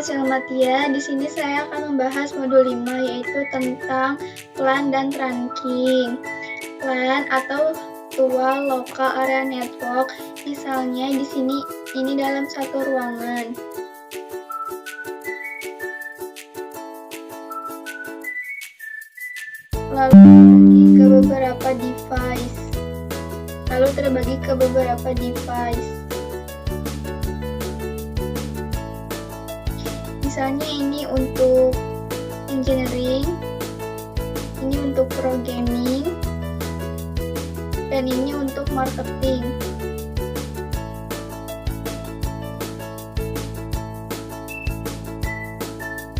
selamat ya. Di sini saya akan membahas modul 5 yaitu tentang LAN dan trunking. LAN atau Virtual Local Area Network. Misalnya di sini ini dalam satu ruangan. Lalu terbagi ke beberapa device. Misalnya ini untuk engineering, ini untuk programming, dan ini untuk marketing.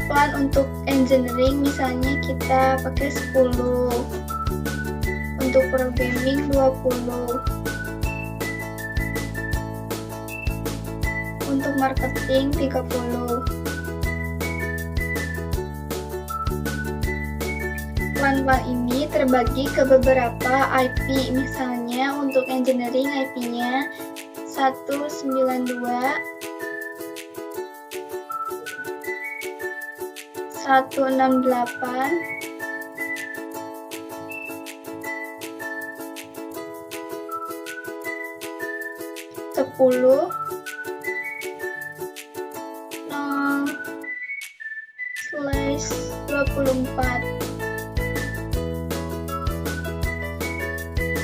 LAN untuk engineering misalnya kita pakai 10, untuk programming 20, untuk marketing 30. LAN ini terbagi ke beberapa IP, misalnya untuk engineering IP-nya 192, 168, 10, 0/24.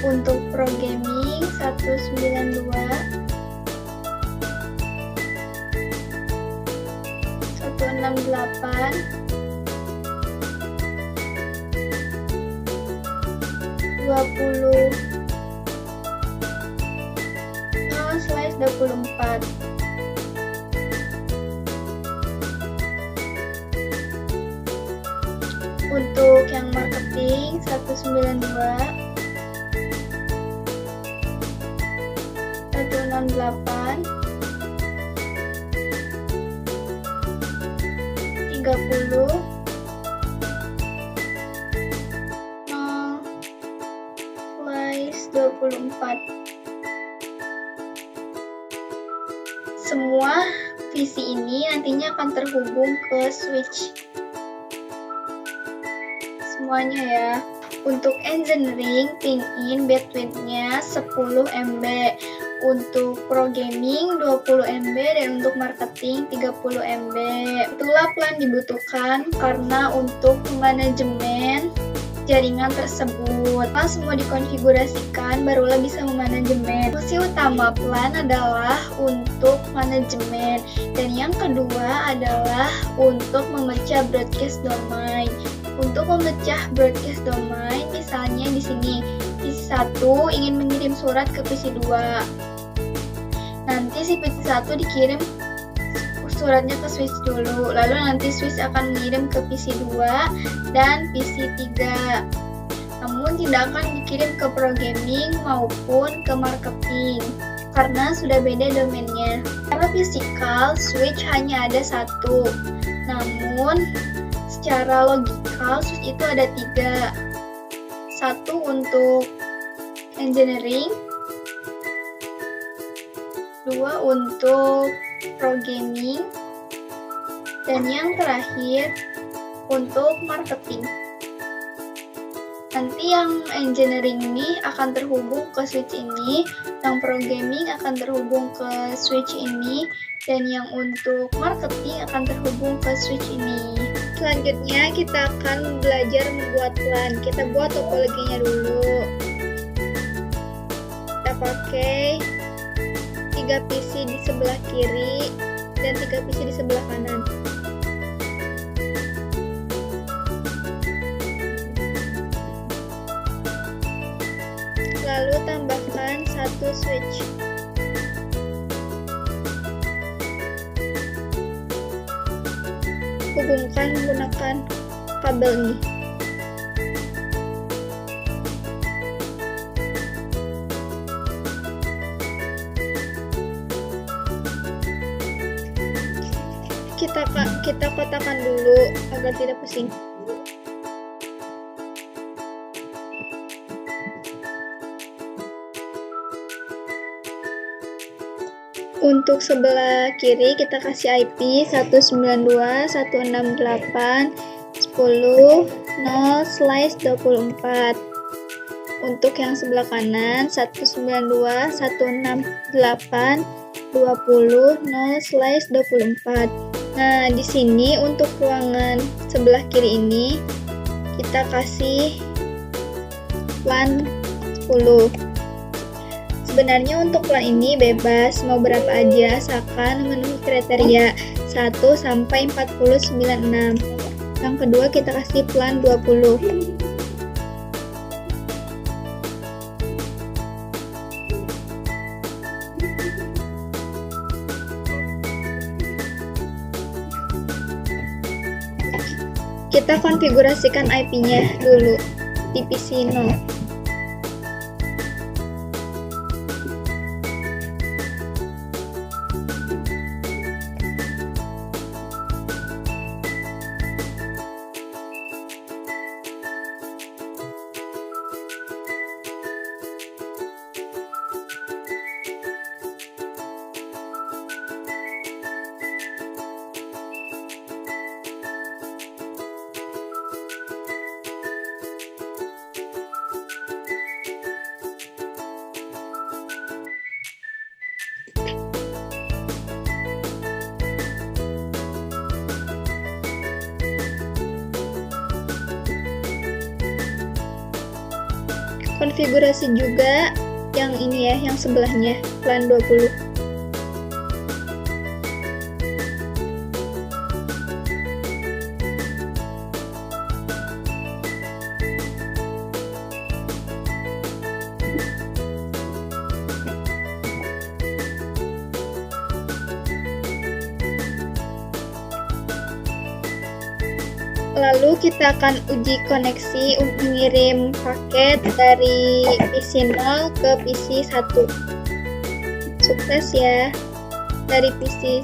Untuk programming 192, 168, 20, 0/24. Untuk yang marketing 192, 168, 30, 0/24. Semua PC ini nantinya akan terhubung ke switch. Semuanya ya. Untuk engineering, pin-in bandwidth-nya 10 MB, untuk programming 20 MB, dan untuk marketing 30 MB. Itulah plan dibutuhkan karena untuk manajemen jaringan tersebut. Pas semua dikonfigurasikan, barulah bisa memanajemen. Fungsi utama plan adalah untuk manajemen, dan yang kedua adalah untuk memecah broadcast domain. Untuk memecah broadcast domain, misalnya di sini PC 1 ingin mengirim surat ke PC 2. Nanti si PC 1 dikirim suratnya ke switch dulu, lalu nanti switch akan mengirim ke PC 2 dan PC 3. Namun tidak akan dikirim ke programming maupun ke marketing karena sudah beda domainnya. Secara fisikal, switch hanya ada satu, namun secara logikal switch itu ada 3. Satu untuk engineering, 2 untuk programming, dan yang terakhir untuk marketing. Nanti yang engineering ini akan terhubung ke switch ini, yang programming akan terhubung ke switch ini, dan yang untuk marketing akan terhubung ke switch ini. Selanjutnya kita akan belajar membuat LAN. Kita buat topologinya dulu. Kita pakai 3 PC di sebelah kiri dan 3 PC di sebelah kanan. Lalu tambahkan 1 switch. Hubungkan menggunakan kabel ini. Kita kotakan dulu agar tidak pusing. Untuk sebelah kiri kita kasih IP 192.168.10.0/24. Untuk yang sebelah kanan 192.168.20.0/24. Nah, di sini untuk ruangan sebelah kiri ini kita kasih plan 10. Sebenarnya untuk plan ini bebas mau berapa aja asalkan memenuhi kriteria 1 sampai 4096. Yang kedua kita kasih plan 20. Kita konfigurasikan IP-nya dulu di PC 0. Konfigurasi juga yang ini ya, yang sebelahnya, plan 20. Lalu kita akan uji koneksi untuk mengirim paket dari PC 0 ke PC 1. Sukses ya, dari PC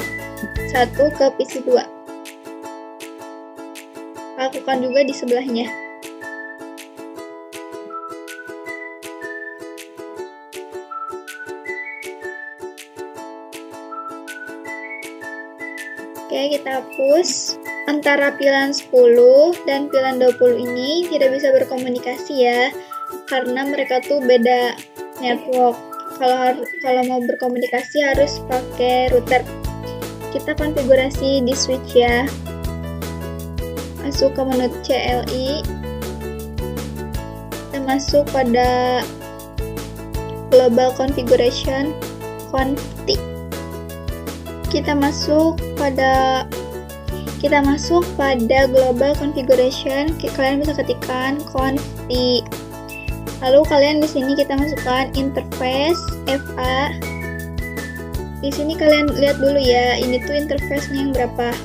1 ke PC 2. Lakukan juga di sebelahnya. Oke, kita hapus. Antara pilihan 10 dan pilihan 20 ini tidak bisa berkomunikasi ya, karena mereka tuh beda network. Kalau mau berkomunikasi harus pakai router. Kita konfigurasi di switch ya. Masuk ke menu CLI. Kita masuk pada Global Configuration config. Kita masuk pada Global Configuration. Kalian bisa ketikkan config. Lalu kalian di sini kita masukkan interface FA. Di sini kalian lihat dulu ya, ini tuh interface-nya yang berapa?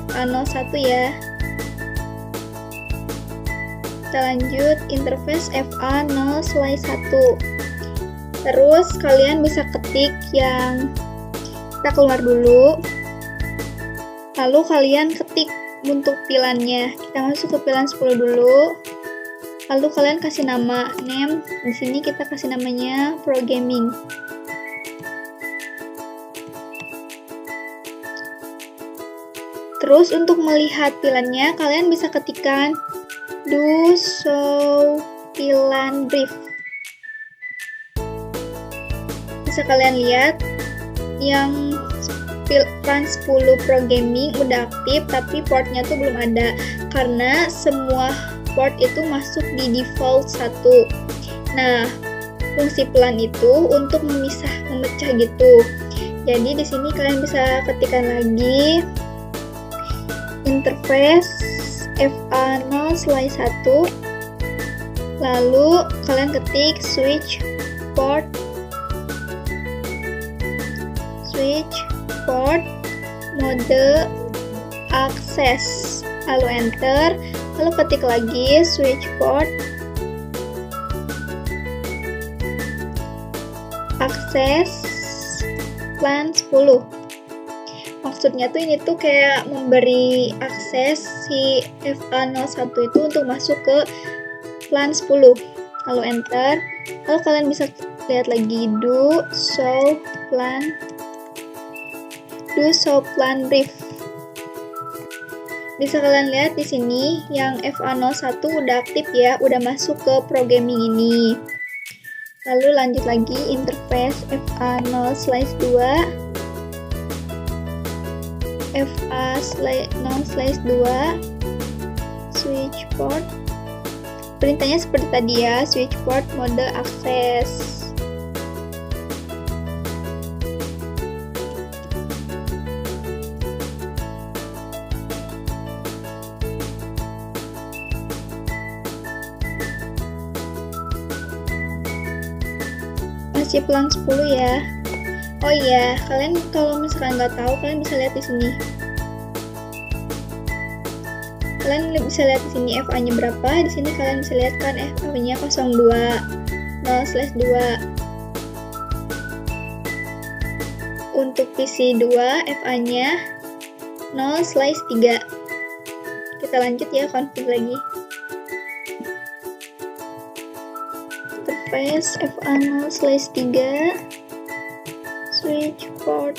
FA01 ya. Kita lanjut interface FA0/1. Terus kalian bisa ketik yang kita keluar dulu. Lalu kalian ketik untuk pilihannya. Kita masuk ke pilihan 10 dulu. Lalu kalian kasih nama name. Di sini kita kasih namanya Programming. Terus untuk melihat pilihannya, kalian bisa ketikkan do show pilihan brief. Bisa kalian lihat yang plan 10 Programming udah aktif, tapi portnya tuh belum ada karena semua port itu masuk di default 1. Nah, fungsi plan itu untuk memecah gitu. Jadi di sini kalian bisa ketikkan lagi interface FA0/1. Lalu kalian ketik switch port mode access, lalu enter, lalu ketik lagi switch port access plan 10. Maksudnya tuh ini tuh kayak memberi akses si FA01 itu untuk masuk ke plan 10. Lalu enter, lalu kalian bisa lihat lagi do show plan do show plan brief. Bisa kalian lihat di sini yang FA01 udah aktif ya, udah masuk ke programming ini. Lalu lanjut lagi interface FA0/2, FA0/2, switch port. Perintahnya seperti tadi ya, switch port mode akses. Masih pelang 10 ya. Oh iya, kalian kalau misalkan nggak tahu, kalian bisa lihat di sini. Kalian bisa lihat di sini FA-nya berapa. Di sini kalian bisa lihat kan FA-nya 02, 0/2. Untuk PC 2 FA-nya 0/3. Kita lanjut ya, config lagi. Interface FA0/3, switch port.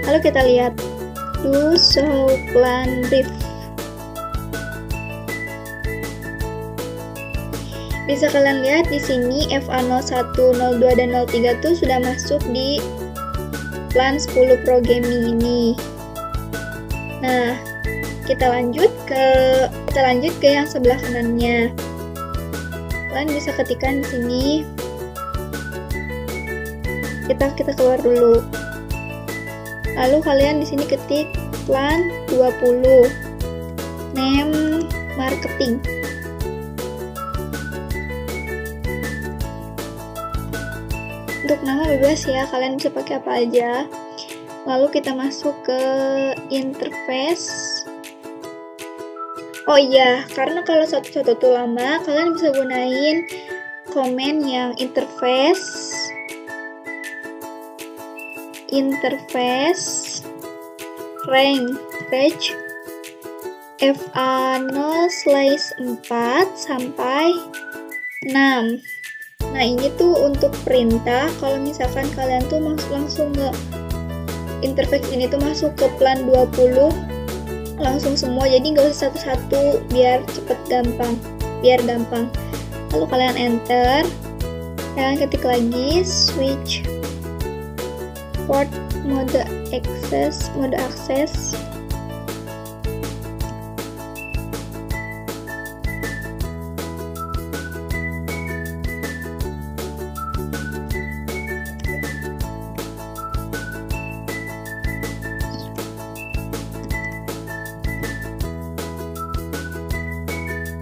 Lalu kita lihat do show plan brief. Bisa kalian lihat di sini FA01, 02, dan 03 tuh sudah masuk di plan 10 programming ini. Nah, kita lanjut ke yang sebelah kanannya. Kalian bisa ketikkan di sini. Kita keluar dulu. Lalu kalian di sini ketik plan 20. Name marketing. Untuk nama bebas ya, kalian bisa pakai apa aja. Lalu kita masuk ke interface. Oh iya, karena kalau satu-satu tuh lama, kalian bisa gunain komen yang interface range FA0/4 sampai 6. Nah, ini tuh untuk perintah kalau misalkan kalian tuh langsung ke interface ini tuh masuk ke plan 20 langsung semua, jadi nggak usah satu-satu, biar gampang. Lalu kalian enter, kalian ketik lagi switch port mode akses.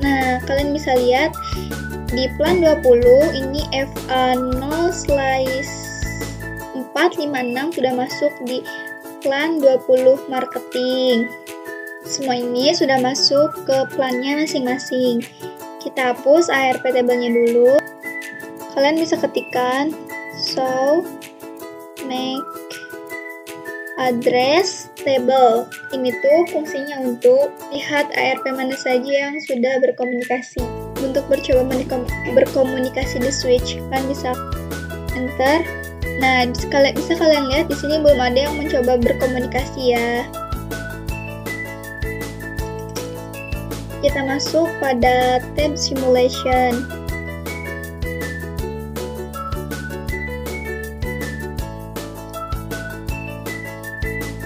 Nah, kalian bisa lihat di plan 20 ini FA0/456 sudah masuk di plan 20 marketing. Semua ini sudah masuk ke plannya masing-masing. Kita hapus ARP table-nya dulu. Kalian bisa ketikkan show make address table. Ini tuh fungsinya untuk lihat ARP mana saja yang sudah berkomunikasi. Untuk berkomunikasi di switch, kalian bisa enter. Nah, bisa kalian lihat di sini belum ada yang mencoba berkomunikasi ya. Kita masuk pada tab simulation.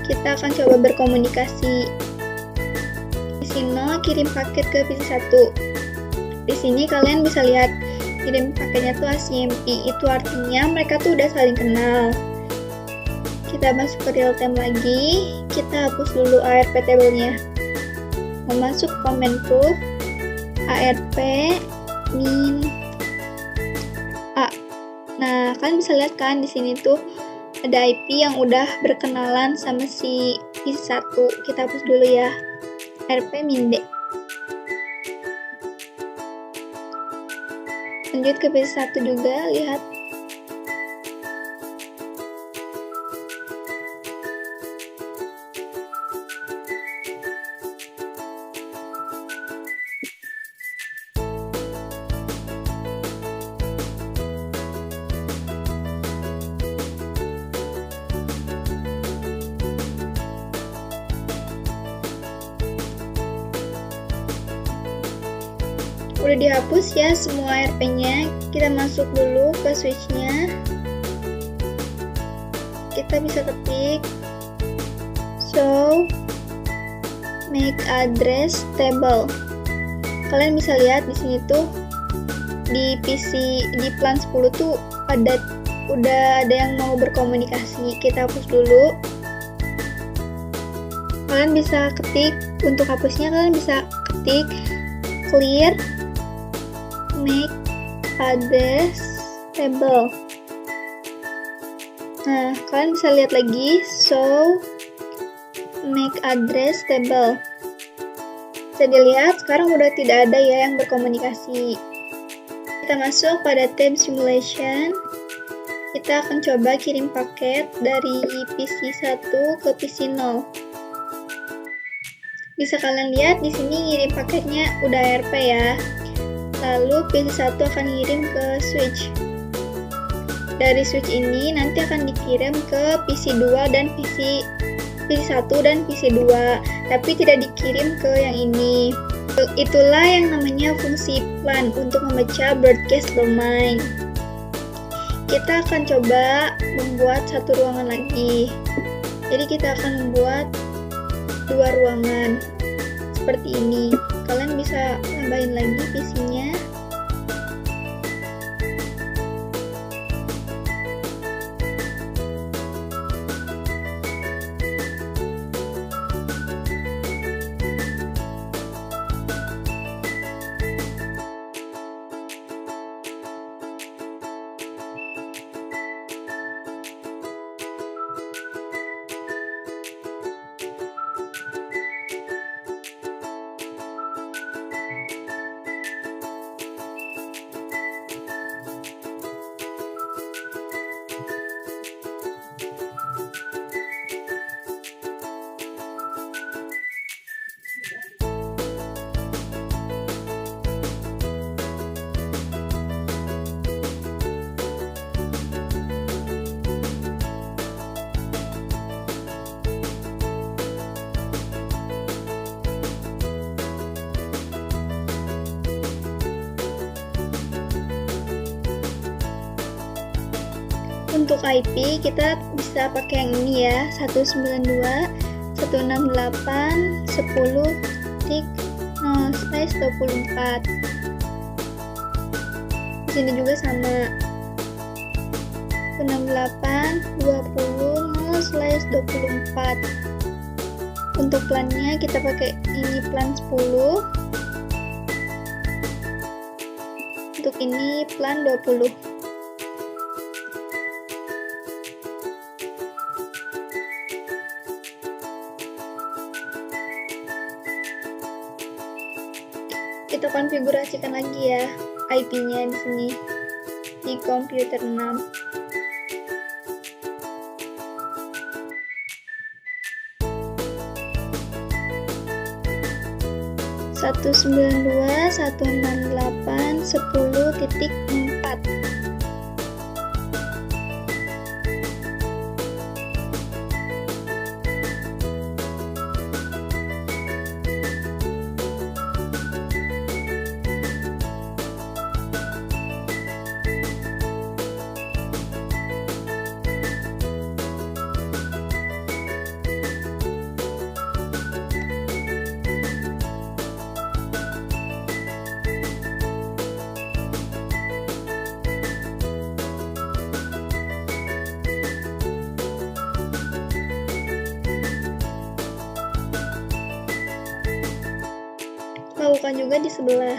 Kita akan coba berkomunikasi. Di sini kirim paket ke PC1. Di sini kalian bisa lihat kirim paketnya tuh ACMP. Itu artinya mereka tuh udah saling kenal. Kita masuk ke real time lagi. Kita hapus dulu ARP table-nya. Masuk command proof ARP min A. Nah, kalian bisa lihat kan di sini tuh ada IP yang udah berkenalan sama si PC1. Kita hapus dulu ya. ARP min D. Lanjut ke PC1 juga, lihat. Udah dihapus ya semua RP-nya. Kita masuk dulu ke switch-nya. Kita bisa ketik show make address table. Kalian bisa lihat di sini tuh di PC di plan 10 tuh udah ada yang mau berkomunikasi. Kita hapus dulu. Kalian bisa ketik, untuk hapusnya kalian bisa ketik clear make address table. Nah, kalian bisa lihat lagi show make address table. Bisa dilihat sekarang udah tidak ada ya yang berkomunikasi. Kita masuk pada tab simulation. Kita akan coba kirim paket dari PC 1 ke PC 0. Bisa kalian lihat di sini ngirim paketnya udah RP ya. Lalu PC 1 akan ngirim ke switch. Dari switch ini nanti akan dikirim ke PC 2 dan PC 1 dan PC 2, tapi tidak dikirim ke yang ini. Itulah yang namanya fungsi plan untuk memecah broadcast domain. Kita akan coba membuat satu ruangan lagi. Jadi kita akan membuat 2 ruangan seperti ini. Kalian bisa tambahin lagi PC-nya. Untuk IP kita bisa pakai yang ini ya, 192.168.10.0/24. Di sini juga sama 168.20.0/24. Untuk plannya kita pakai ini plan 10. Untuk ini plan 20. Kita konfigurasikan lagi ya IP-nya di sini di komputer 6. Satu 192.168.10.4. Lakukan juga di sebelah.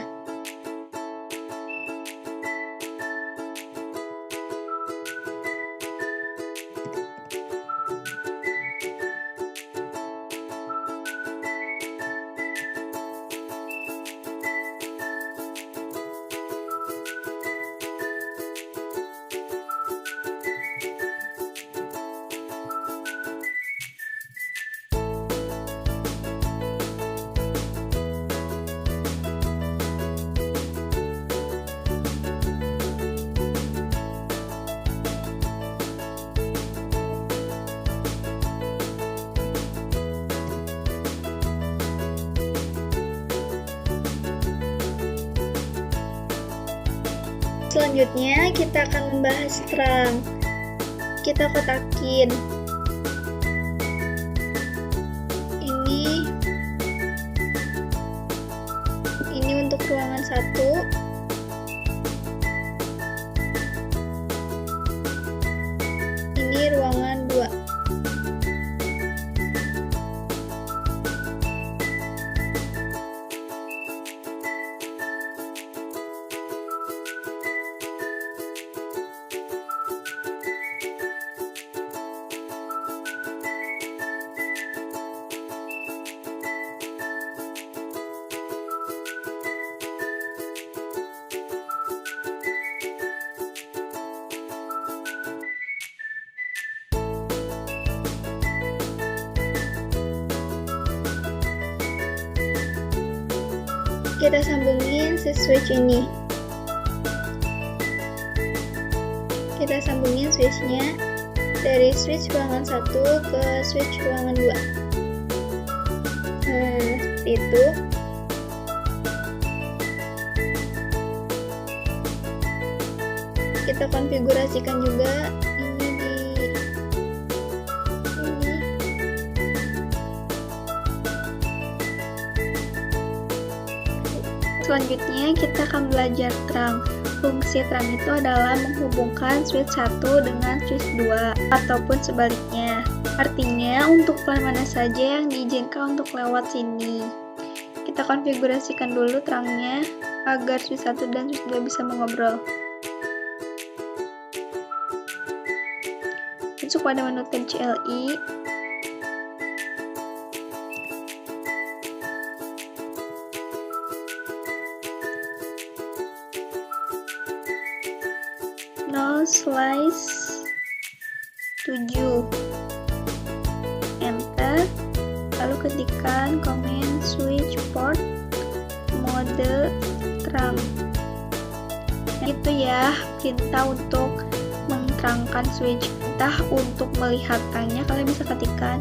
Selanjutnya kita akan membahas terang. Kita kotakin. Ini untuk ruangan 1. Ini ruangan 2. Kita sambungin si switch ini. Kita sambungin switchnya dari switch ruangan 1 ke switch ruangan 2. Seperti itu. Kita konfigurasikan juga ini di sini. Selanjutnya kita akan belajar terang. Fungsi terang itu adalah menghubungkan switch 1 dengan switch 2 ataupun sebaliknya. Artinya untuk plan mana saja yang diizinkan untuk lewat sini. Kita konfigurasikan dulu terangnya agar switch 1 dan switch 2 bisa mengobrol. Masuk pada menu tab CLI. /7 enter, lalu ketikkan command switch port mode terang. Itu ya perintah untuk menerangkan switch. Entah untuk melihat terangnya kalian bisa ketikkan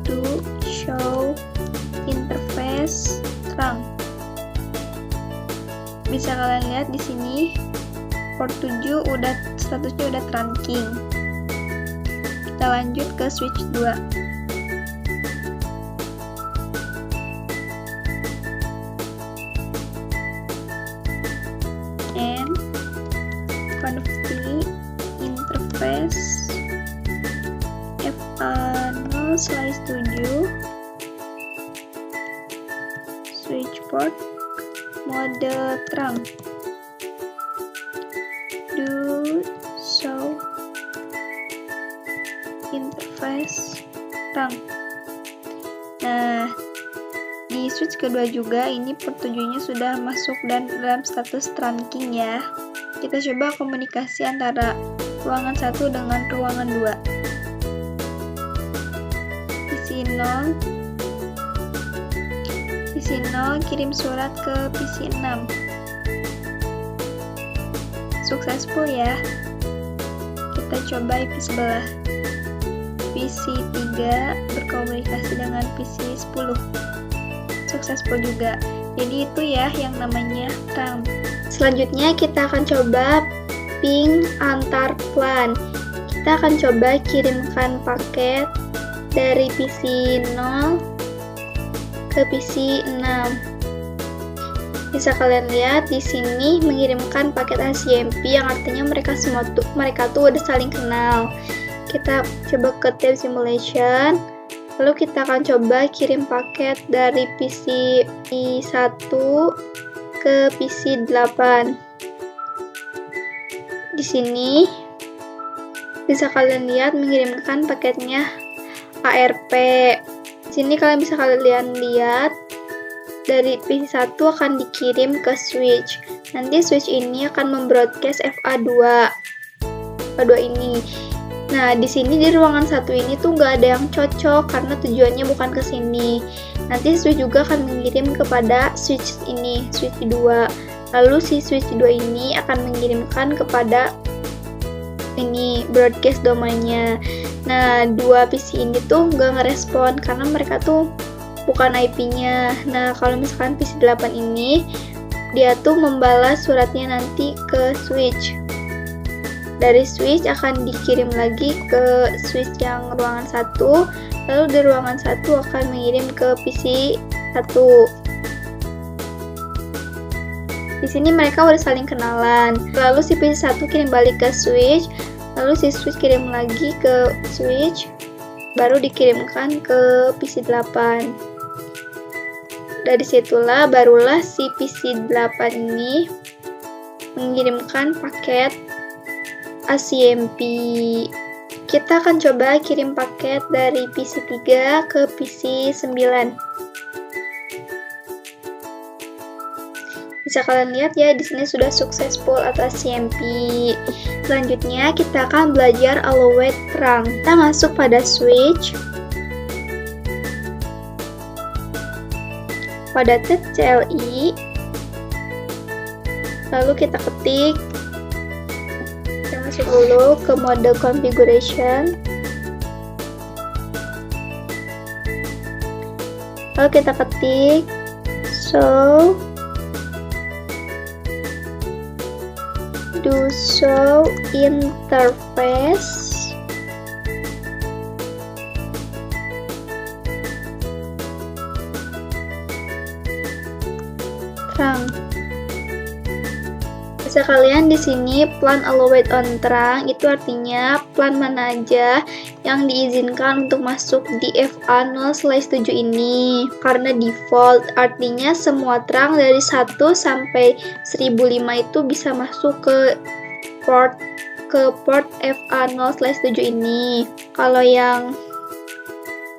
to show interface terang. Bisa kalian lihat di sini port 7 udah statusnya udah trunking. Kita lanjut ke switch 2. And config interface FA0/7 switch port mode terang. Do show interface terang. Nah, di switch kedua juga ini port 7-nya sudah masuk dan dalam status trunking ya. Kita coba komunikasi antara ruangan 1 dengan ruangan 2. PC 0 kirim surat ke PC 6. Successful ya. Kita coba IP sebelah. PC 3 berkomunikasi dengan PC 10. Successful juga. Jadi itu ya yang namanya terang. Selanjutnya kita akan coba ping antar plan. Kita akan coba kirimkan paket dari PC 0 ke PC 6. Bisa kalian lihat di sini mengirimkan paket HCMP yang artinya mereka tuh udah saling kenal. Kita coba ke tab simulation. Lalu kita akan coba kirim paket dari PC 1 ke PC 8. Di sini bisa kalian lihat mengirimkan paketnya ARP. Di sini kalian bisa kalian lihat dari PC 1 akan dikirim ke switch. Nanti switch ini akan membroadcast FA2 ini. Nah, di sini di ruangan 1 ini tuh nggak ada yang cocok karena tujuannya bukan ke sini. Nanti switch juga akan mengirim kepada switch ini, switch 2. Lalu si switch 2 ini akan mengirimkan kepada ini broadcast domainnya. Nah, dua PC ini tuh nggak ngerespon karena mereka tuh bukan IP-nya. Nah, kalau misalkan PC 8 ini dia tuh membalas suratnya nanti ke switch. Dari switch akan dikirim lagi ke switch yang ruangan 1, lalu di ruangan 1 akan mengirim ke PC 1. Di sini mereka udah saling kenalan. Lalu si PC 1 kirim balik ke switch, lalu si switch kirim lagi ke switch, baru dikirimkan ke PC 8. Dari situlah barulah si PC 8 ini mengirimkan paket ACMP. Kita akan coba kirim paket dari PC 3 ke PC 9. Bisa kalian lihat ya, di sini sudah successful atau CMP. Selanjutnya kita akan belajar allowed terang. Kita masuk pada switch, pada tab CLI, lalu kita ketik, kita masuk dulu ke mode configuration, lalu kita ketik show interface terang. Bisa kalian di sini plan allowed on terang itu artinya plan mana aja yang diizinkan untuk masuk di FA0/7 ini. Karena default artinya semua terang dari 1 sampai 1005 itu bisa masuk ke port FA0/7 ini. Kalau yang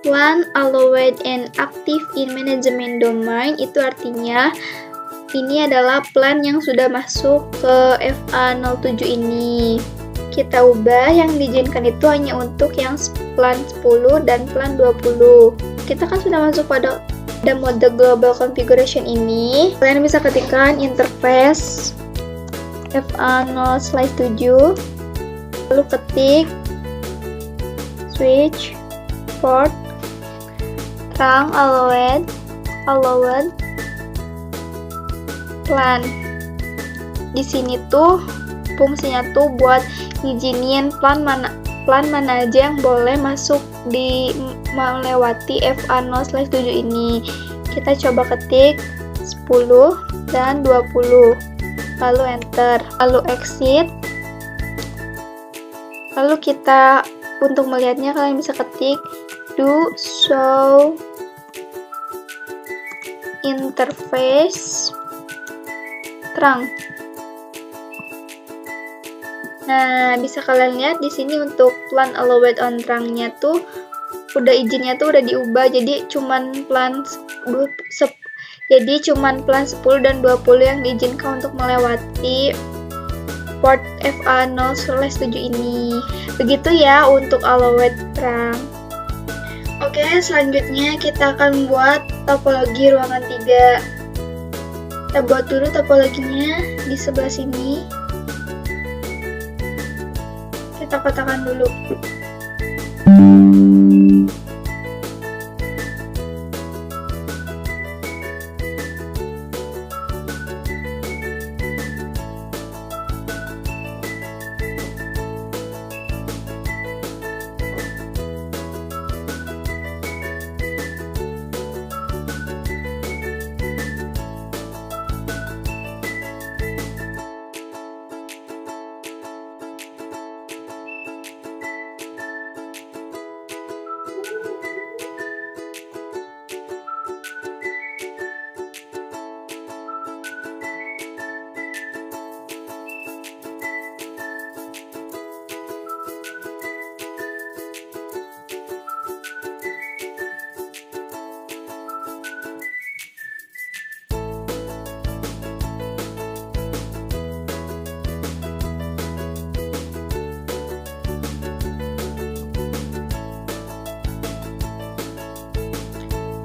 plan allowed and active in management domain itu artinya ini adalah plan yang sudah masuk ke FA07 ini. Kita ubah yang diizinkan itu hanya untuk yang plan 10 dan plan 20. Kita kan sudah masuk pada mode global configuration ini. Kalian bisa ketikkan interface FA0/7, lalu ketik switch port terang allowed plan. Di sini tuh fungsinya tuh buat ngizinin plan mana aja yang boleh masuk di melewati FA0/7 ini. Kita coba ketik 10 dan 20, lalu enter, lalu exit. Lalu kita untuk melihatnya kalian bisa ketik do show interface terang. Nah, bisa kalian lihat di sini untuk plan allowed on terangnya tuh izinnya tuh udah diubah jadi cuman plan 10 dan 20 yang diizinkan untuk melewati port FA0/7 ini. Begitu ya untuk allowed terang. Oke, selanjutnya kita akan buat topologi ruangan 3. Kita buat dulu topologinya di sebelah sini. Kita kotakan dulu.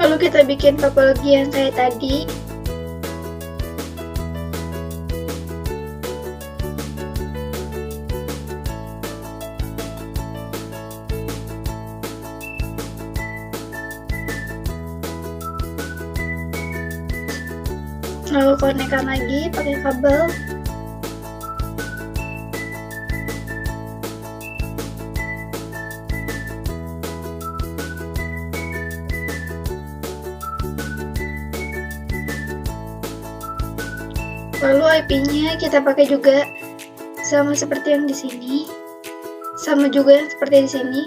Lalu kita bikin topologi yang kayak tadi. lalu konekkan lagi pakai kabel. Lalu IP-nya kita pakai juga sama seperti yang di sini. Sama juga seperti di sini.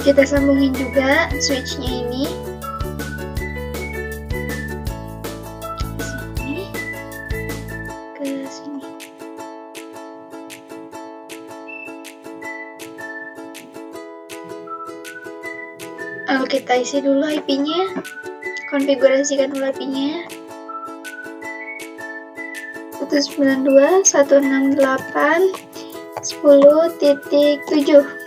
Kita sambungin juga switch-nya ini. Sini ke sini. Lalu kita isi dulu IP-nya. Konfigurasikan dulu IP-nya. 192.168.10.7.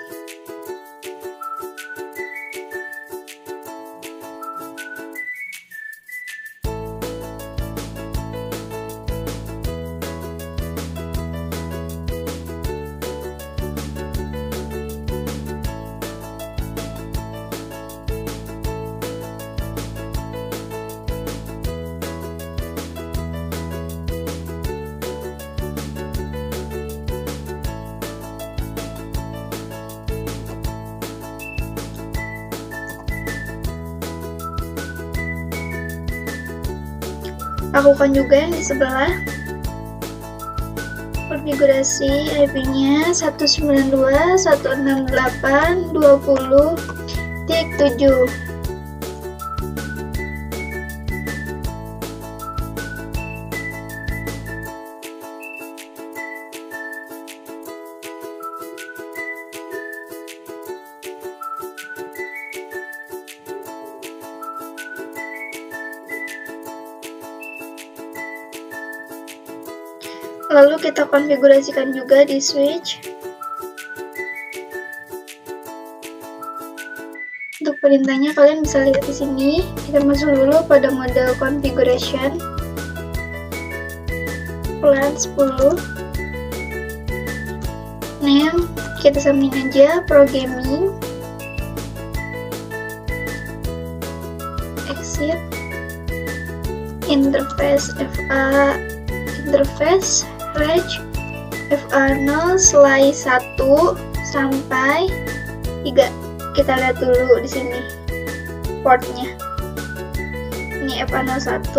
Lakukan juga yang di sebelah. Konfigurasi IP-nya 192.168.20.7. Lalu kita konfigurasikan juga di switch. Untuk perintahnya kalian bisa lihat di sini. Kita masuk dulu pada mode configuration. Plan 10. Name kita samain aja programming. Exit. Interface FA interface range FA0 slice 1 sampai 3. Kita lihat dulu di sini portnya. Ini FA01,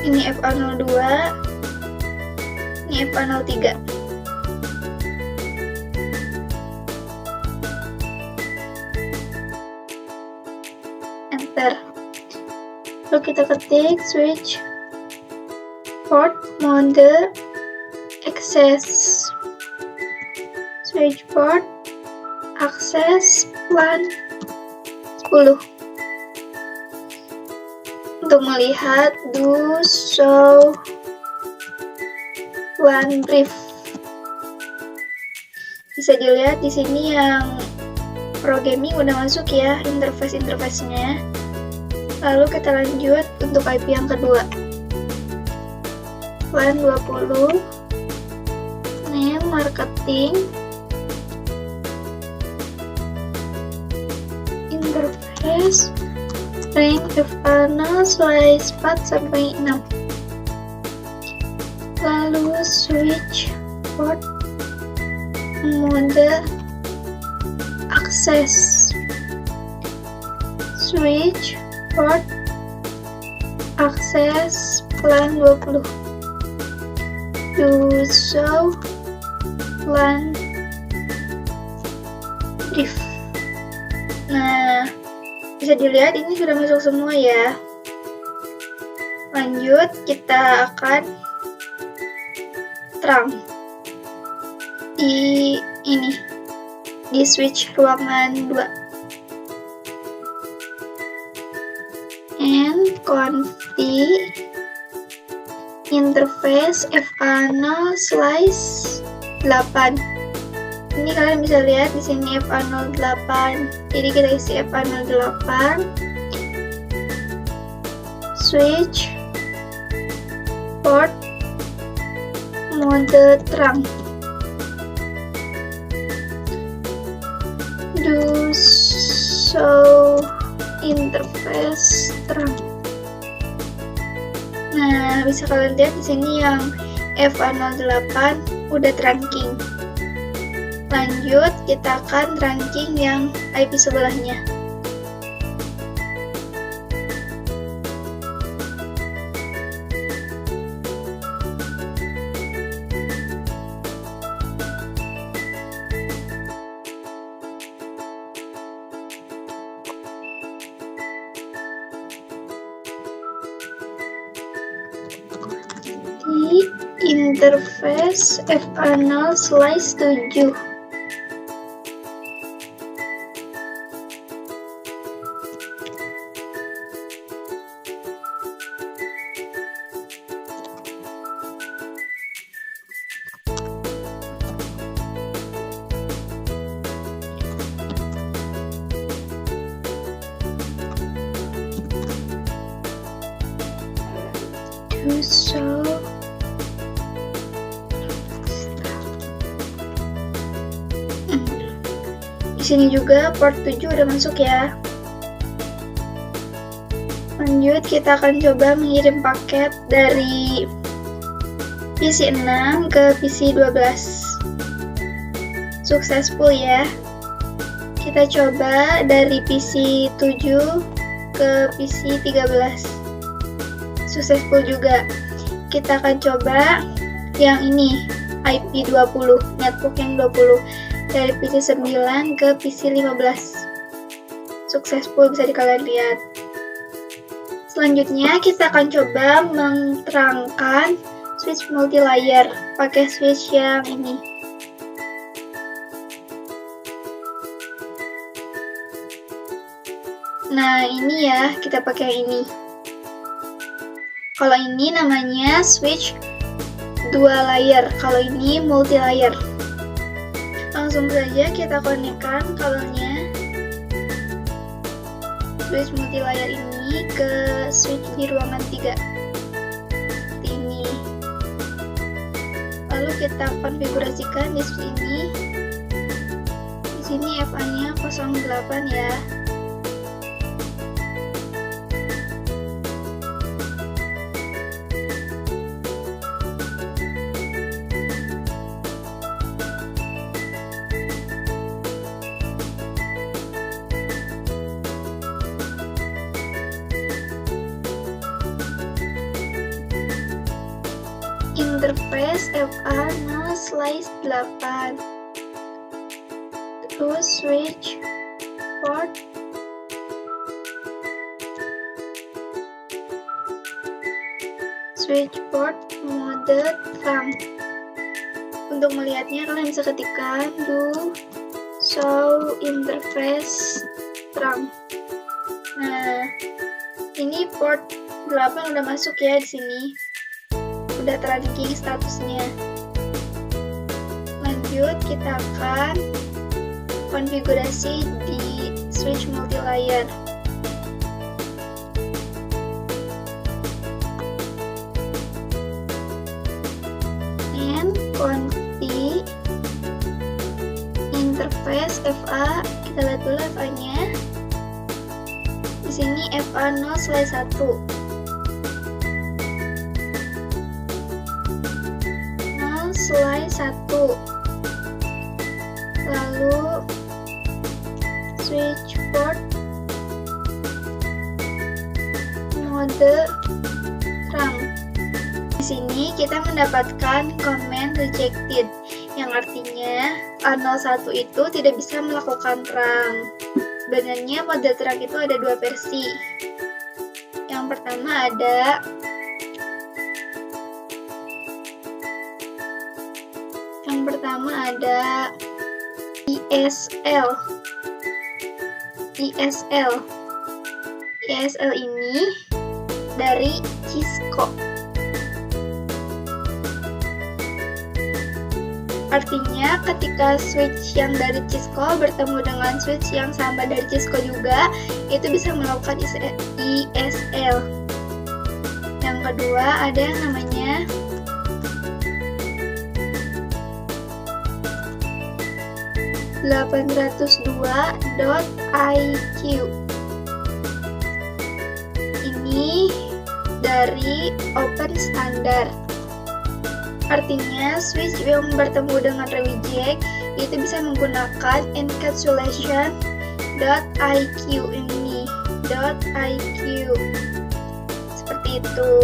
ini FA02, ini FA03. Enter. Lalu kita ketik switch port mode access, switch port access plan 10. Untuk melihat do show plan brief, bisa dilihat di sini yang programming udah masuk ya interface-nya. Lalu kita lanjut untuk IP yang kedua. Plan 20, name marketing, interface, range FA0 slice 4 sampai 6. Lalu switch port mode access, switch port akses LAN 20. Do show LAN brief. Nah, bisa dilihat ini sudah masuk semua ya. Lanjut, kita akan terang di ini, di switch ruangan 2. And config interface FA0 slice 8. Ini kalian bisa lihat di sini FA08. Jadi kita isi FA08 switch port mode terang. Do show interface terang. Nah, bisa kalian lihat di sini yang FA08 udah trunking. Lanjut, kita akan trunking yang IP sebelahnya. Di interface FA0 slice 7. Do show di sini juga port 7 udah masuk ya. Lanjut, kita akan coba mengirim paket dari PC 6 ke PC 12. Successful ya. Kita coba dari PC 7 ke PC 13. Successful juga. Kita akan coba yang ini, IP 20, network yang 20, dari PC 9 ke PC 15. Successful, bisa kalian lihat. Selanjutnya kita akan coba menerangkan switch multi-layer pakai switch yang ini. Nah, ini ya, kita pakai yang ini. Kalau ini namanya switch 2 layer, kalau ini multi layer. Langsung saja kita konekkan kabelnya switch multi layer ini ke switch di ruangan 3 seperti ini. Lalu kita konfigurasikan di switch ini. Di sini FA-nya 08 ya. Interface FA0 slice 8. Terus switch port mode terang. Untuk melihatnya kalian bisa ketikkan do show interface terang. Nah, ini port 8 udah masuk ya di sini. Udah trunking statusnya. Lanjut, kita akan konfigurasi di switch multi-layer. And config interface FA, kita lihat dulu FA-nya. Di sini FA0 slice 1. Slice 1, lalu switch port mode Di sini kita mendapatkan command rejected, yang artinya A01 itu tidak bisa melakukan terang. Sebenarnya mode terang itu ada dua versi. Yang pertama ada ESL ini dari Cisco. Artinya ketika switch yang dari Cisco bertemu dengan switch yang sama dari Cisco juga, itu bisa melakukan ESL. Yang kedua ada yang namanya .802.IQ. Ini dari Open Standard. Artinya switch yang bertemu dengan reject itu bisa menggunakan encapsulation.IQ ini. .IQ. Seperti itu.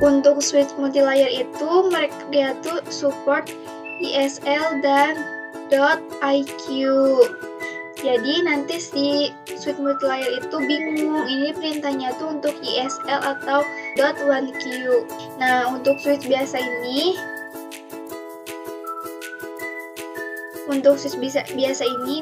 Untuk switch multilayer itu mereka tuh support ESL dan .IQ. Jadi nanti si switch multilayer itu bingung ini perintahnya tuh untuk ESL atau .1Q. Nah, untuk switch biasa ini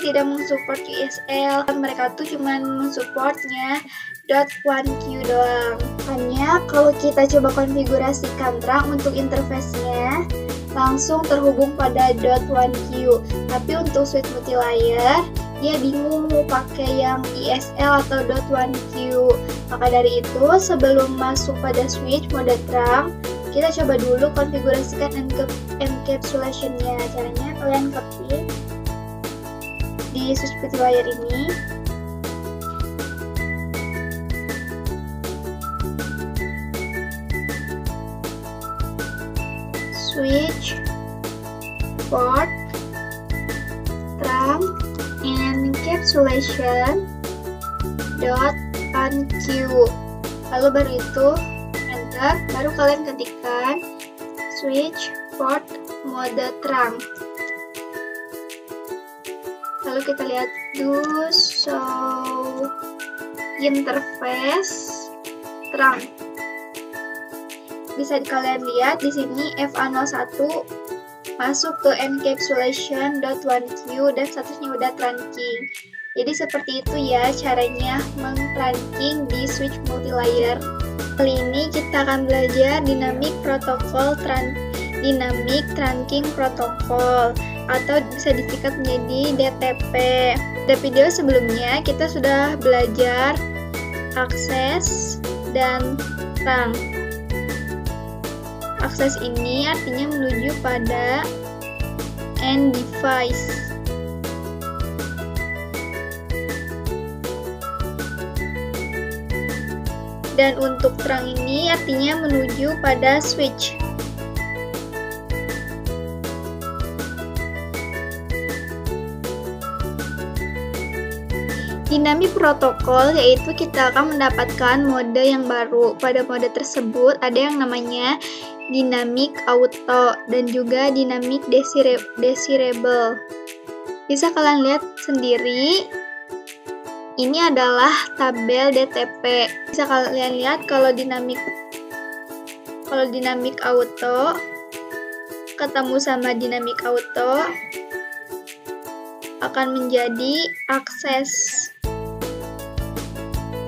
tidak mensupport ESL. Mereka tuh cuman mensupportnya .1Q doang. Hanya kalau kita coba konfigurasikan terang untuk interface-nya langsung terhubung pada .1Q. Tapi untuk switch multilayer dia bingung mau pakai yang ESL atau .1Q. Maka dari itu sebelum masuk pada switch mode terang, kita coba dulu konfigurasikan encapsulation-nya. Caranya kalian ketik di switch multilayer ini. Switch port terang encapsulation .unq. Lalu baru itu enter, baru kalian ketikkan switch port mode terang. Lalu kita lihat do show interface terang. Bisa kalian lihat di sini FA01 masuk ke encapsulation.1Q dan statusnya udah trunking. Jadi seperti itu ya caranya meng-trunking di switch multilayer. Kali ini kita akan belajar dynamic trunking protocol atau bisa disingkat menjadi DTP. Di video sebelumnya kita sudah belajar akses dan terang. Akses ini artinya menuju pada end device. Dan untuk terang ini artinya menuju pada switch. Dynamic protokol yaitu kita akan mendapatkan mode yang baru. Pada mode tersebut ada yang namanya dynamic auto dan juga dynamic desirable. Bisa kalian lihat sendiri, ini adalah tabel DTP. Bisa kalian lihat kalau dynamic auto ketemu sama dynamic auto akan menjadi akses.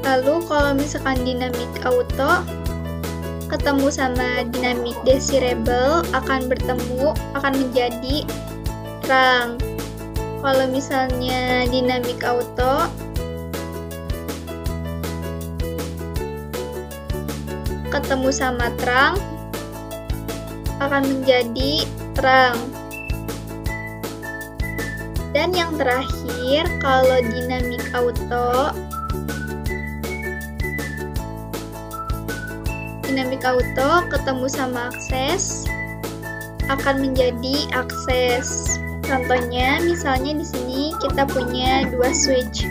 Lalu kalau misalkan dynamic auto ketemu sama dynamic desirable akan menjadi terang. Kalau misalnya dynamic auto ketemu sama terang akan menjadi terang. Dan yang terakhir, kalau dynamic auto ketemu sama akses akan menjadi akses. Contohnya misalnya di sini kita punya dua switch.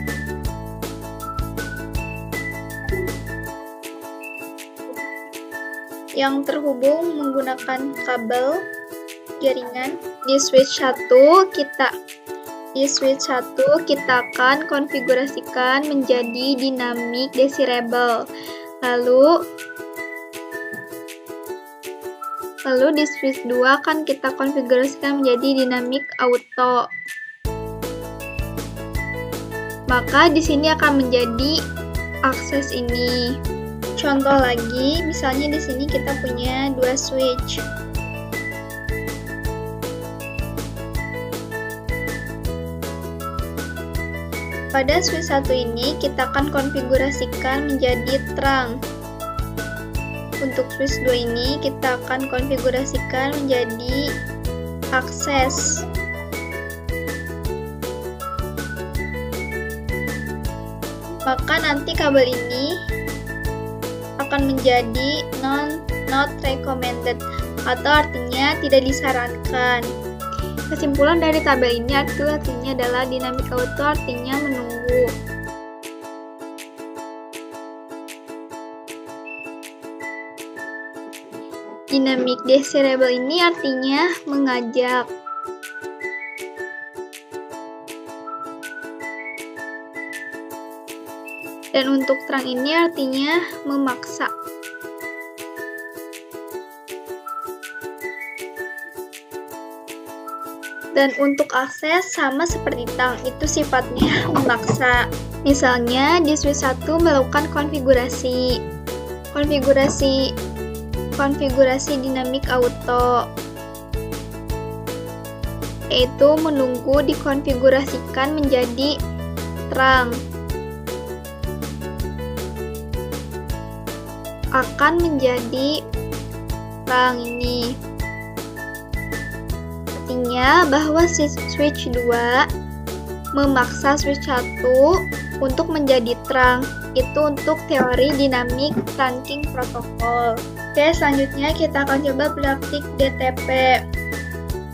yang terhubung menggunakan kabel jaringan. Di switch 1 kita akan konfigurasikan menjadi dynamic desirable. Lalu di switch 2 akan kita konfigurasikan menjadi dynamic auto. Maka di sini akan menjadi akses ini. Contoh lagi, misalnya di sini kita punya 2 switch. Pada switch 1 ini kita akan konfigurasikan menjadi terang. Untuk switch 2 ini kita akan konfigurasikan menjadi akses. Maka nanti kabel ini akan menjadi not recommended, atau artinya tidak disarankan. Kesimpulan dari tabel ini artinya adalah dynamic auto artinya menunggu. Dynamic desirable ini artinya mengajak. Dan untuk terang ini artinya memaksa. Dan untuk akses sama seperti terang, itu sifatnya memaksa. Misalnya di switch 1 melakukan konfigurasi dynamic auto, yaitu menunggu dikonfigurasikan menjadi terang. Akan menjadi terang ini. Artinya bahwa switch 2 memaksa switch 1 untuk menjadi terang. Itu untuk teori dynamic trunking protocol. Oke, selanjutnya kita akan coba praktik DTP.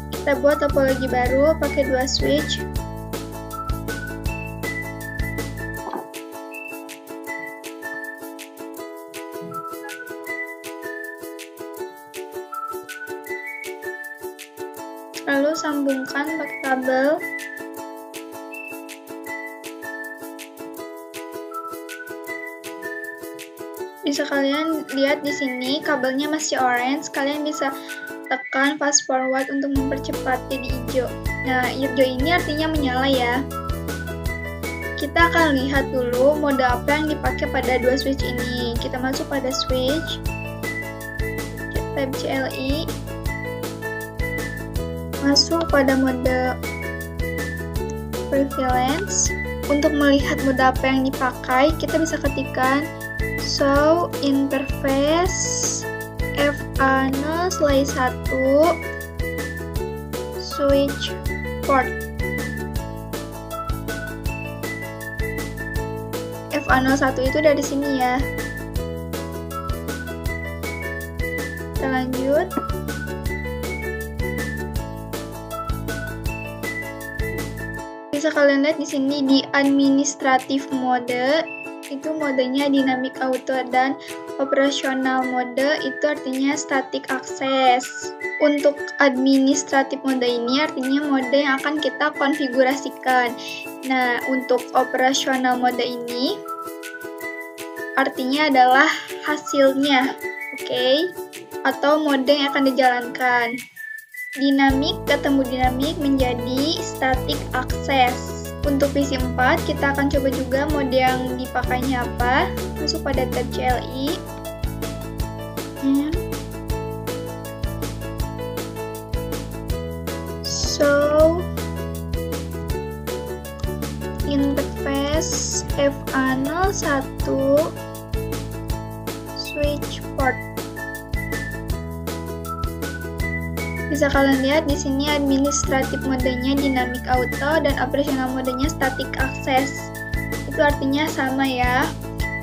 Kita buat topologi baru pakai 2 switch. Lalu sambungkan pakai kabel. Bisa kalian lihat di sini kabelnya masih orange. Kalian bisa tekan fast forward untuk mempercepat jadi hijau. Nah, hijau ini artinya menyala ya. Kita akan lihat dulu mode apa yang dipakai pada 2 switch ini. Kita masuk pada switch type CLI. Masuk pada mode prevalence. Untuk melihat mode apa yang dipakai, kita bisa ketikkan show interface FA0/1 switch port. FA01 itu dari sini ya. Kita lanjut. Bisa kalian lihat di sini di administrative mode itu modenya dynamic auto, dan operasional mode itu artinya static access. Untuk administrative mode ini artinya mode yang akan kita konfigurasikan. Nah, untuk operasional mode ini artinya adalah hasilnya, oke? Atau mode yang akan dijalankan. Dinamik ketemu dinamik menjadi static access. Untuk PC 4 kita akan coba juga mode yang dipakainya apa. Masuk pada tab CLI. So interface FA01 switch port. Bisa kalian lihat di sini administratif modenya dynamic auto dan operasional modenya static access. Itu artinya sama ya.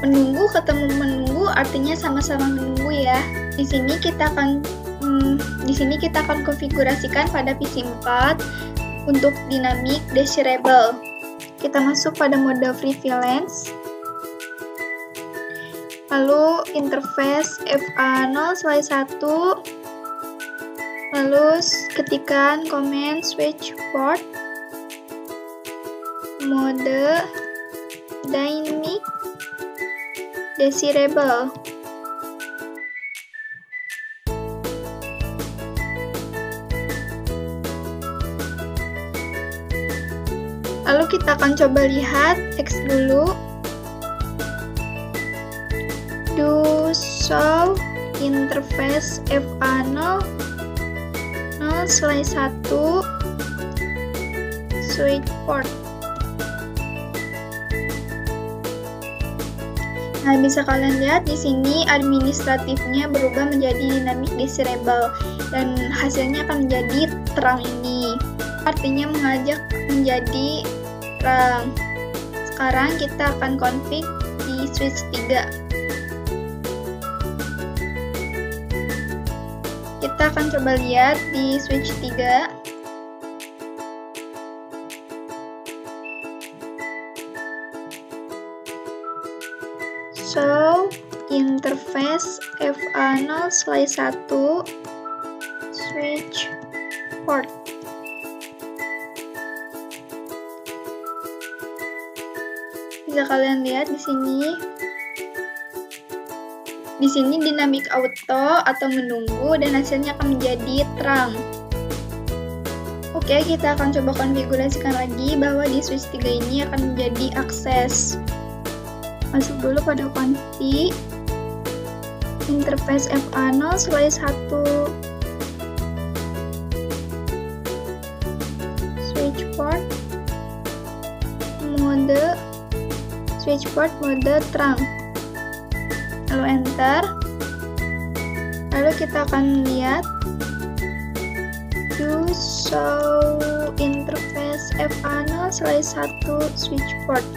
Menunggu ketemu menunggu artinya sama-sama menunggu ya. Di sini kita akan konfigurasikan pada PC 4 untuk dynamic desirable. Kita masuk pada mode prevalence. lalu interface FA0/1, lalu ketikkan command switch port mode dynamic desirable. Lalu kita akan coba lihat teks dulu. Do show interface FA0/1 switch port. Nah, bisa kalian lihat di sini administratifnya berubah menjadi dynamic desirable dan hasilnya akan menjadi terang ini. Artinya mengajak menjadi terang. Sekarang kita akan config di switch 3. Kita akan coba lihat di switch 3. Show interface FA0/1 switch port. Bisa kalian lihat di sini. Di sini dynamic auto atau menunggu dan hasilnya akan menjadi terang. Oke, kita akan coba konfigurasikan lagi bahwa di switch 3 ini akan menjadi akses. Masuk dulu pada config interface FA0/1 switch port mode terang, lalu enter. Lalu kita akan lihat do show interface FA0/1 switch port.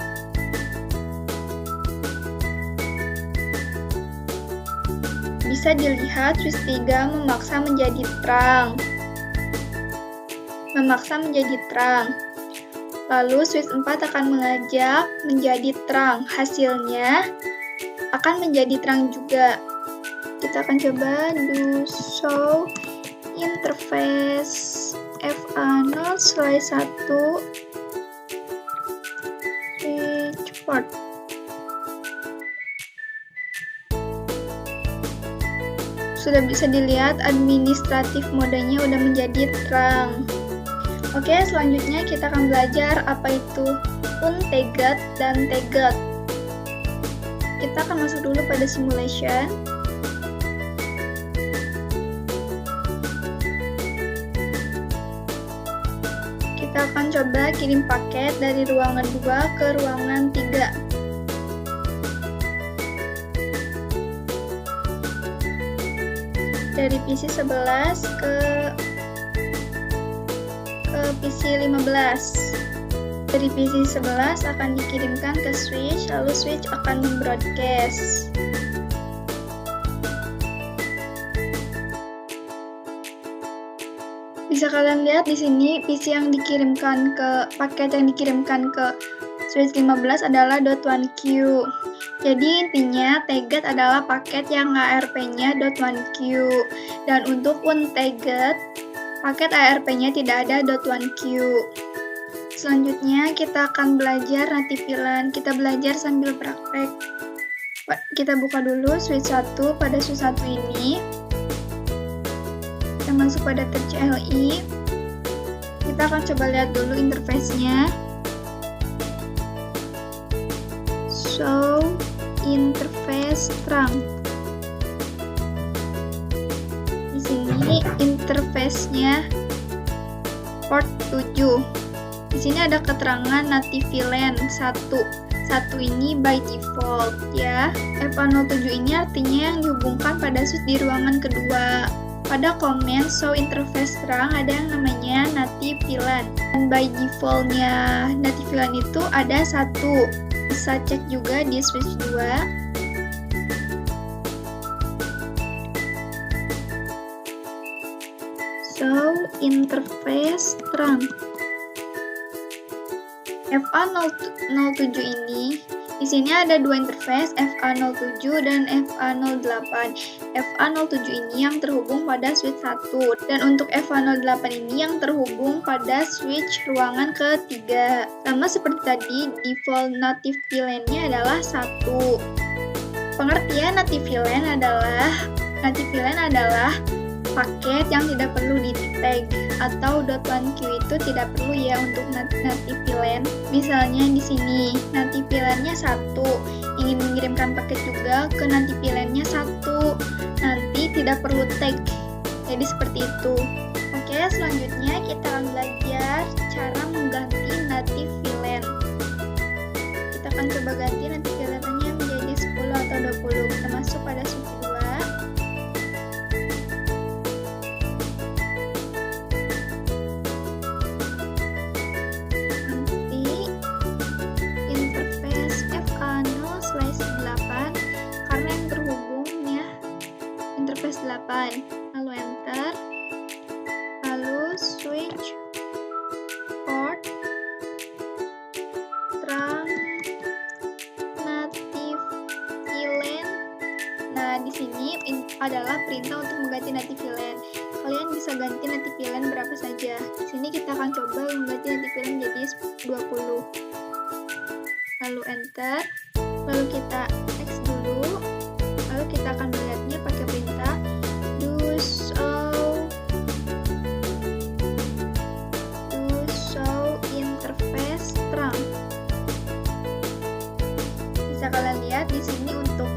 Bisa dilihat switch 3 memaksa menjadi terang. Lalu switch 4 akan mengajak menjadi terang. Hasilnya akan menjadi terang juga. Kita akan coba do show interface FA0/1 switch port. Sudah bisa dilihat administratif modenya udah menjadi terang. Oke, selanjutnya kita akan belajar apa itu untagged dan tagged. Kita akan masuk dulu pada simulation. Kita akan coba kirim paket dari ruangan 2 ke ruangan 3. Dari PC 11 ke PC 15. Dari PC 11 akan dikirimkan ke switch, lalu switch akan membroadcast. Bisa kalian lihat di sini PC yang dikirimkan ke paket yang dikirimkan ke switch 15 adalah .1Q. Jadi intinya tagged adalah paket yang ARP-nya .1Q, dan untuk untagged paket ARP-nya tidak ada .1Q. Selanjutnya kita akan belajar nativilan. Kita belajar sambil praktek. Kita buka dulu switch 1. Pada switch 1 ini kita masuk pada tab CLI. Kita akan coba lihat dulu interface-nya. Show interface terang. Di sini interface-nya port 7. Di sini ada keterangan nativilan 1. 1 ini by default ya. FA07 ini artinya yang dihubungkan pada switch di ruangan kedua. Pada komen show interface terang ada yang namanya nativilan. Dan by default-nya nativilan itu ada 1. Bisa cek juga di switch 2. Show interface terang. FA07 ini Di sini ada dua interface FA07 dan FA08. FA07 ini yang terhubung pada switch 1 dan untuk FA08 ini yang terhubung pada switch ruangan ketiga. Sama seperti tadi, default native VLAN-nya adalah 1. Pengertian native VLAN adalah paket yang tidak perlu di tag atau .1q itu tidak perlu ya untuk native VLAN. Misalnya di sini native VLAN-nya 1, ingin mengirimkan paket juga ke native VLAN-nya 1, nanti tidak perlu tag. Jadi seperti itu. Oke, selanjutnya kita akan belajar cara mengganti native VLAN. Kita akan coba ganti native VLAN-nya menjadi 10 atau 20. Kita masuk pada switch 2. Interface 8, lalu enter, lalu switch port trunk native VLAN. Nah, di sini adalah perintah untuk mengganti native VLAN. Kalian bisa ganti native VLAN berapa saja. Di sini kita akan coba mengganti native VLAN jadi 20. Lalu enter, lalu kita X dulu. Lalu kita akan melihatnya pakai perintah do show interface trunk. Bisa kalian lihat di sini untuk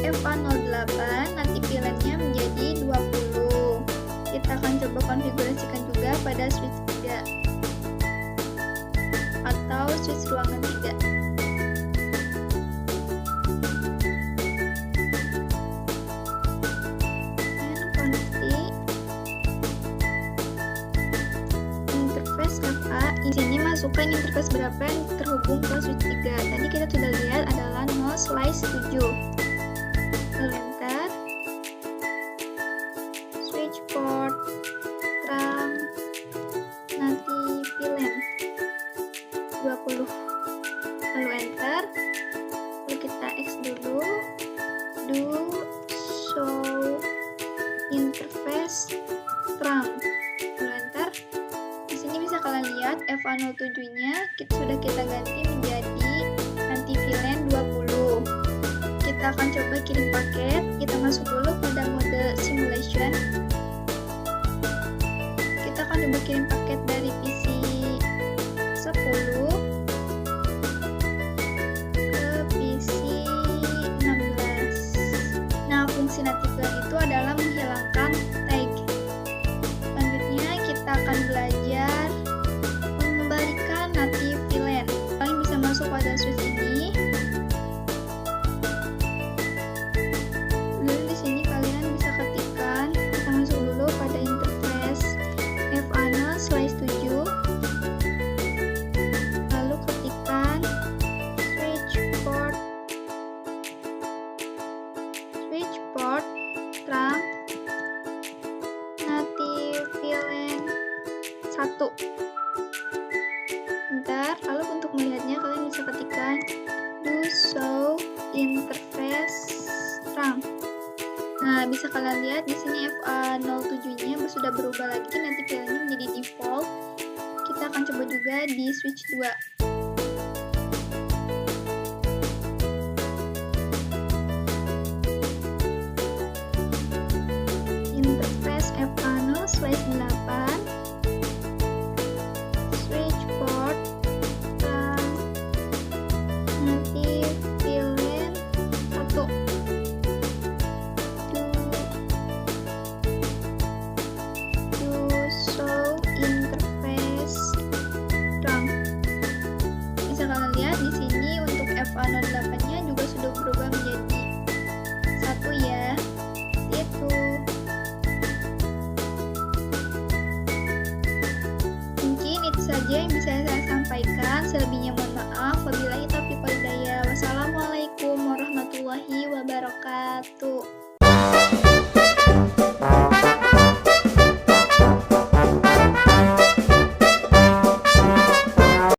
FA08 nanti VLAN-nya menjadi 20. Kita akan coba konfigurasikan juga pada switch 3 atau switch ruangan 3. Di sini masukkan interface berapa yang terhubung ke switch 3. Tadi kita sudah lihat adalah 0/7. Lalu enter. Switch port trunk native VLAN 20. Lalu enter. Lalu kita X dulu. Do show interface trunk. Kalian lihat FA07-nya sudah kita ganti menjadi native VLAN 20. Kita akan coba kirim paket. Kita masuk dulu pada mode simulation. Kita akan coba kirim paket dari PC 10 ke PC 16. Nah, fungsi native VLAN itu adalah menghilangkan tag. Selanjutnya kita akan belajar native VLAN. Kalian bisa masuk pada switch ini. Lalu di sini kalian bisa ketikkan. Kita masuk dulu pada interface FA0/7. Lalu ketikkan switch port trunk native VLAN 1. Lalu untuk melihatnya kalian bisa ketikkan do show interface trunk. Nah, bisa kalian lihat di sini FA07-nya sudah berubah lagi, nanti VLAN-nya menjadi default. Kita akan coba juga di switch 2. Interface FA0/8. FA08-nya juga sudah berubah menjadi 1 ya. Itu. Mungkin itu saja yang bisa saya sampaikan. Selebihnya mohon maaf. Wabillahi taufiq wal hidayah. Wassalamualaikum warahmatullahi wabarakatuh.